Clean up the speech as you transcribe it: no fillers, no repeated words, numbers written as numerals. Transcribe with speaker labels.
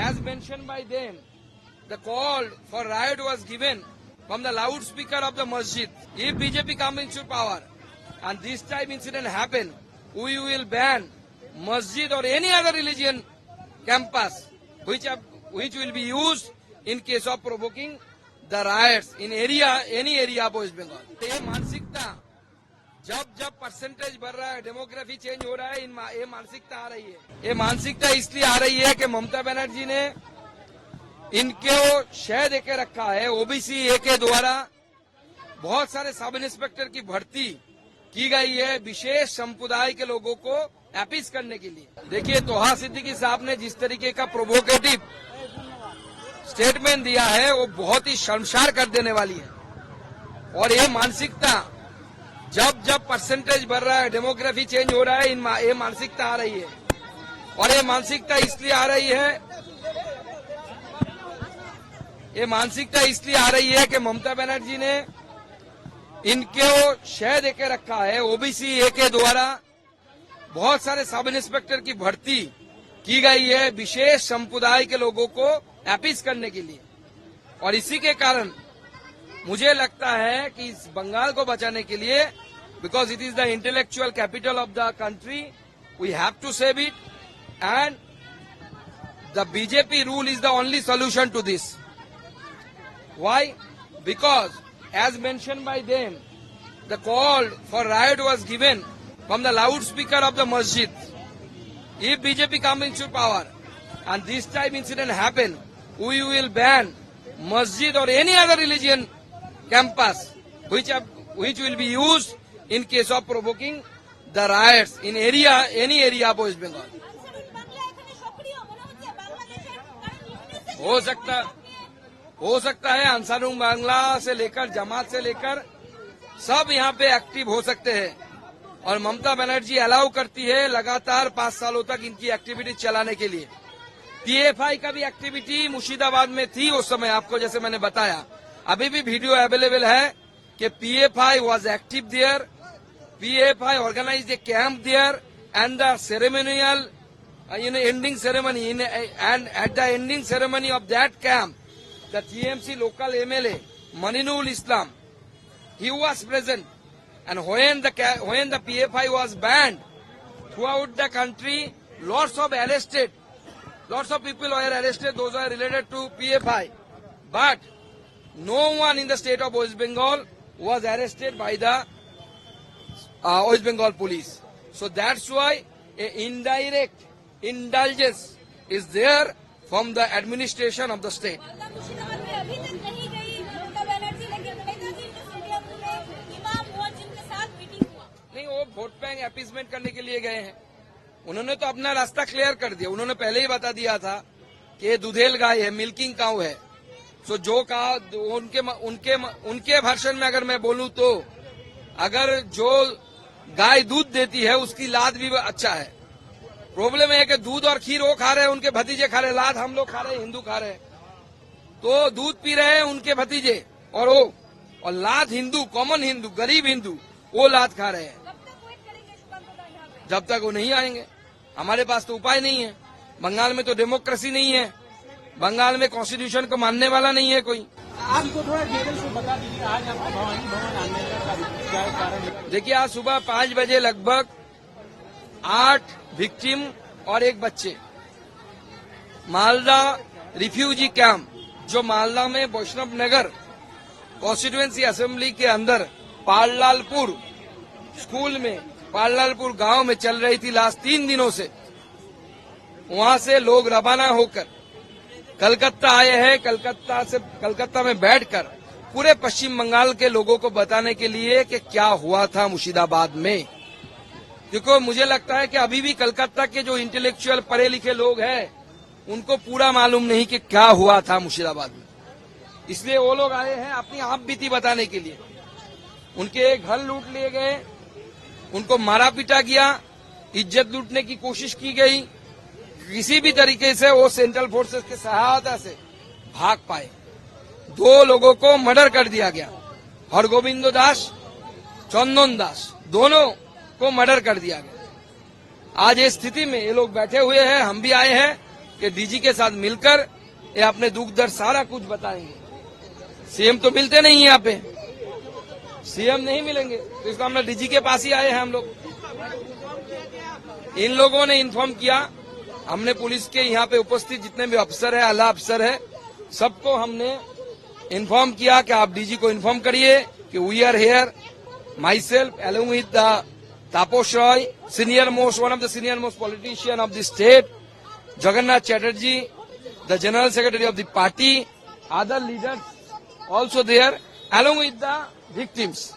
Speaker 1: As mentioned by them, the call for riot was given from the loudspeaker of the masjid. If BJP comes into power and this type incident happen, we will ban masjid or any other religion campus which will be used in case of provoking the riots in any area of West Bengal. ये मानसिकता जब percentage बढ़ रहा है, demography change हो रहा है, ये मानसिकता आ रही है। ये मानसिकता इसलिए आ रही है कि ममता बनर्जी ने इनको शय देके रखा है। ओबीसी ए के द्वारा बहुत सारे सब इंस्पेक्टर की भर्ती की गई है विशेष संप्रदाय के लोगों को अपीज करने के लिए। देखिए, तोहा सिद्दीकी साहब ने जिस तरीके का प्रोवोकेटिव स्टेटमेंट दिया है वो बहुत ही शर्मसार कर देने वाली है। और ये मानसिकता जब परसेंटेज बढ़ रहा है, डेमोग्राफी चेंज हो रहा है, ये मानसिकता आ रही है। और ये मानसिकता इसलिए आ रही है कि ममता बनर्जी ने इनको शय देके रखा है। ओबीसी ए के द्वारा बहुत सारे सब इंस्पेक्टर की भर्ती की गई है विशेष संप्रदाय के लोगों को अपीज करने के लिए। और इसी के कारण मुझे लगता है कि इस बंगाल को बचाने के लिए, because it is the intellectual capital of the country, we have to save it and the BJP rule is the only solution to this. Why? Because as mentioned by them, the call for riot was given from the loudspeaker of the masjid. If BJP comes into power and this type incident happen, we will ban masjid or any other religion campus which will be used in case of provoking the riots in any area of West Bengal. हो सकता है अंसारुल बांग्ला से लेकर जमात से लेकर सब यहाँ पे एक्टिव हो सकते हैं। और ममता बनर्जी अलाउ करती है लगातार 5 सालों तक इनकी एक्टिविटी चलाने के लिए। पीएफआई का भी एक्टिविटी मुर्शिदाबाद में थी उस समय, आपको जैसे मैंने बताया। अभी भी वीडियो अवेलेबल है कि PFI was active there, PFI organized a camp there and the ceremonial ending ceremony and at the ending ceremony of that camp the TMC local MLA Maninul Islam, he was present, and when the PFI was banned throughout the country, lots of people were arrested, those are related to PFI, but no one in the state of West Bengal was arrested by the West Bengal police. So that's why a indirect indulgence is there from the administration of the state. नहीं, वो vote bank appeasement करने के लिए गए हैं। उन्होंने तो अपना रास्ता क्लियर कर दिया। उन्होंने पहले ही बता दिया था कि ये दुधेल गाय है, मिल्किंग काउ है। सो जो कहा उनके वर्षन में अगर मैं बोलूं तो अगर जो गाय दूध देती है उसकी लाद भी अच्छा है। प्रॉब्लम है कि दूध और खीर वो खा रहे हैं, उनके भतीजे खा रहे हैं, लाद हम लोग खा रहे हैं, हिंदू खा रहे हैं। तो दूध पी रहे हैं उनके भतीजे और वो, और लाद हिंदू, कॉमन हिंदू, गरीब हिंदू, वो लाद खा रहे हैं। जब तक वो नहीं आएंगे, हमारे पास तो उपाय नहीं है। बंगाल में तो डेमोक्रेसी नहीं है, बंगाल में कॉन्स्टिट्यूशन को मानने वाला नहीं है कोई।
Speaker 2: आपको थोड़ा डिटेल से बता दीजिए, आज आपको भवानी भवन आने का क्या कारण?
Speaker 1: देखिए, आज सुबह 5 बजे लगभग 8 विक्टिम और 1 बच्चे मालदा रिफ्यूजी कैंप, जो मालदा में वैष्णव नगर कॉन्स्टिट्यूएंसी असेंबली के अंदर पाललालपुर स्कूल में, पाललालपुर गांव में चल रही थी लास्ट 3 दिनों से। वहां से लोग रवाना होकर कलकत्ता आए हैं। कलकत्ता में बैठकर पूरे पश्चिम बंगाल के लोगों को बताने के लिए कि क्या हुआ था मुर्शिदाबाद में। क्योंकि मुझे लगता है कि अभी भी कलकत्ता के जो इंटेलेक्चुअल पढ़े लिखे लोग हैं उनको पूरा मालूम नहीं कि क्या हुआ था मुर्शिदाबाद में। इसलिए वो लोग आए हैं अपनी आप बीती बताने के लिए। उनके घर लूट लिए गए, उनको मारा पीटा गया, इज्जत लूटने की कोशिश की गई। किसी भी तरीके से वो सेंट्रल फोर्सेस की सहायता से भाग पाए। 2 लोगों को मर्डर कर दिया गया, हरगोविंद दास, चंदन दास, दोनों को मर्डर कर दिया गया। आज इस स्थिति में ये लोग बैठे हुए हैं, हम भी आए हैं कि डीजी के साथ मिलकर ये अपने दुख दर्द सारा कुछ बताएंगे। सीएम तो मिलते नहीं यहाँ पे, सीएम नहीं मिलेंगे, तो इसलिए हमने डीजी के पास ही आए हैं हम लोग। इन लोगों ने इन्फॉर्म किया, हमने पुलिस के यहाँ पे उपस्थित जितने भी अफसर है, आला अफसर है, सबको हमने इन्फॉर्म किया कि आप डीजी को इन्फॉर्म करिए कि we are here, myself along with the Tapas Roy, senior most, one of the senior most politician of the state, Jagannath Chatterjee, the General Secretary of the party, other leaders also there, along with the victims.